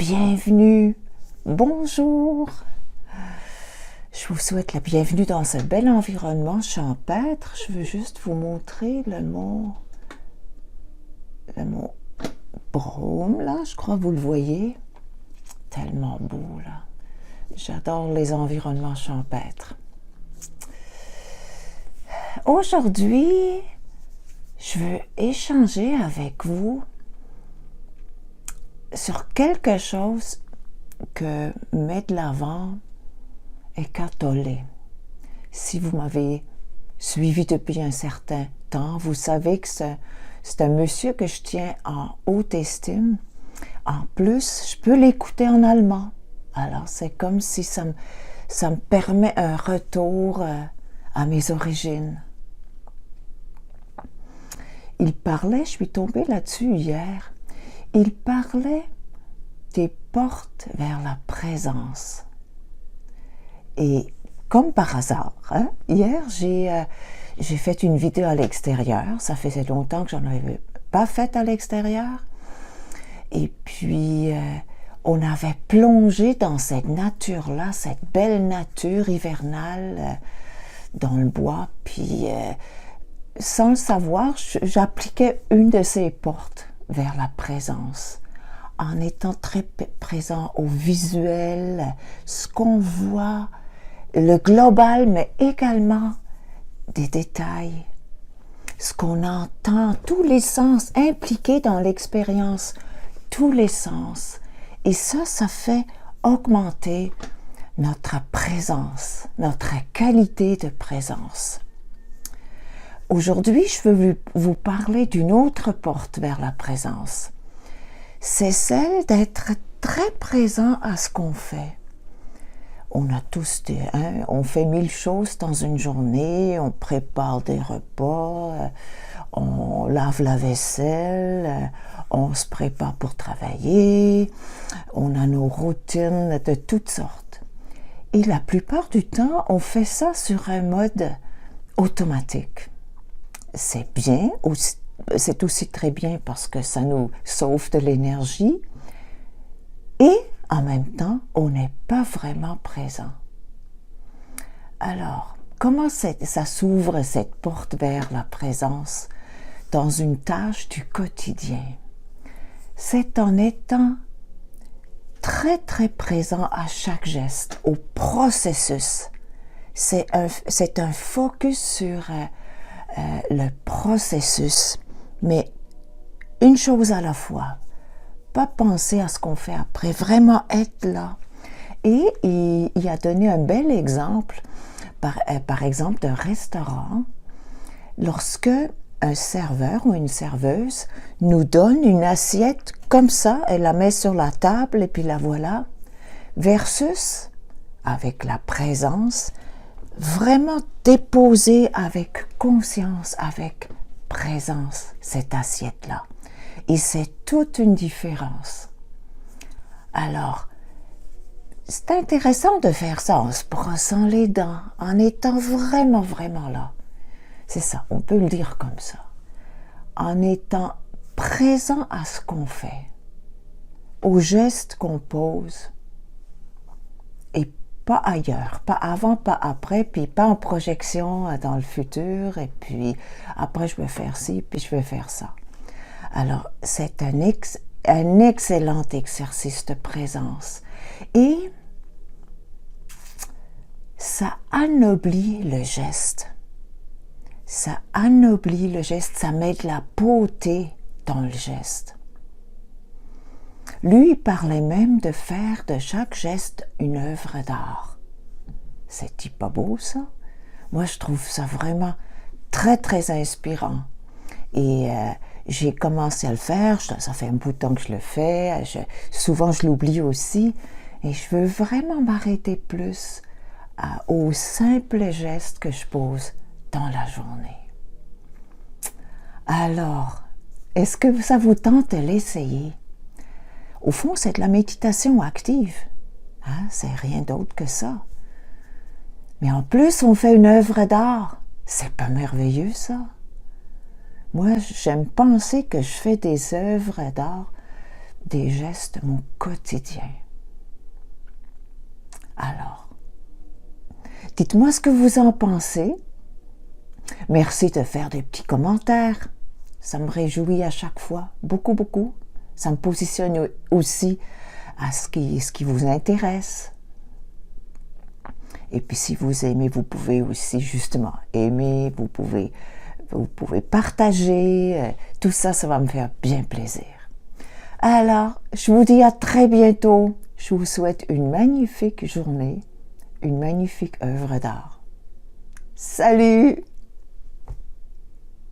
Bienvenue, bonjour. Je vous souhaite la bienvenue dans ce bel environnement champêtre. Je veux juste vous montrer le mont Brome, là, je crois que vous le voyez. Tellement beau, là. J'adore les environnements champêtres. Aujourd'hui, je veux échanger avec vous sur quelque chose que met de l'avant Eckhart Tolle. Si vous m'avez suivi depuis un certain temps, vous savez que c'est un monsieur que je tiens en haute estime. En plus, je peux l'écouter en allemand. Alors, c'est comme si ça me permet un retour à mes origines. Il parlait, je suis tombée là-dessus hier, il parlait des portes vers la présence. Et comme par hasard, hier, j'ai fait une vidéo à l'extérieur. Ça faisait longtemps que j'en avais pas fait à l'extérieur. Et puis, on avait plongé dans cette nature-là, cette belle nature hivernale dans le bois. Puis, sans le savoir, j'appliquais une de ces portes vers la présence, en étant très présent au visuel, ce qu'on voit, le global, mais également des détails, ce qu'on entend, tous les sens impliqués dans l'expérience, tous les sens. Et ça fait augmenter notre présence, notre qualité de présence. Aujourd'hui, je veux vous parler d'une autre porte vers la présence. C'est celle d'être très présent à ce qu'on fait. On a tous on fait 1000 choses dans une journée, on prépare des repas, on lave la vaisselle, on se prépare pour travailler, on a nos routines de toutes sortes. Et la plupart du temps, on fait ça sur un mode automatique. C'est bien, c'est aussi très bien parce que ça nous sauve de l'énergie et en même temps, on n'est pas vraiment présent. Alors, comment ça s'ouvre cette porte vers la présence dans une tâche du quotidien? C'est en étant très très présent à chaque geste, au processus. C'est un focus sur le processus, mais une chose à la fois. Pas penser à ce qu'on fait après, vraiment être là. Et il a donné un bel exemple, par exemple d'un restaurant, lorsque un serveur ou une serveuse nous donne une assiette comme ça, elle la met sur la table et puis la voilà, versus avec la présence, vraiment déposer avec conscience, avec présence cette assiette-là. Et c'est toute une différence. Alors, c'est intéressant de faire ça en se brossant les dents, en étant vraiment, vraiment là. C'est ça, on peut le dire comme ça. En étant présent à ce qu'on fait, aux gestes qu'on pose, et pas ailleurs, pas avant, pas après, puis pas en projection dans le futur, et puis après je vais faire ci, puis je vais faire ça. Alors, c'est un excellent exercice de présence. Et ça anoblit le geste. Ça anoblit le geste, ça met de la beauté dans le geste. Lui, il parlait même de faire de chaque geste une œuvre d'art. C'est pas beau, ça? Moi, je trouve ça vraiment très, très inspirant. Et j'ai commencé à le faire, ça fait un bout de temps que je le fais, souvent je l'oublie aussi, et je veux vraiment m'arrêter plus aux simples gestes que je pose dans la journée. Alors, est-ce que ça vous tente de l'essayer? Au fond, c'est de la méditation active, c'est rien d'autre que ça. Mais en plus, on fait une œuvre d'art, c'est pas merveilleux ça? Moi, j'aime penser que je fais des œuvres d'art des gestes mon quotidien. Alors, dites-moi ce que vous en pensez. Merci de faire des petits commentaires. Ça me réjouit à chaque fois, beaucoup, beaucoup. Ça me positionne aussi à ce qui vous intéresse. Et puis si vous aimez, vous pouvez aussi justement aimer, vous pouvez partager. Tout ça, ça va me faire bien plaisir. Alors, je vous dis à très bientôt. Je vous souhaite une magnifique journée, une magnifique œuvre d'art. Salut!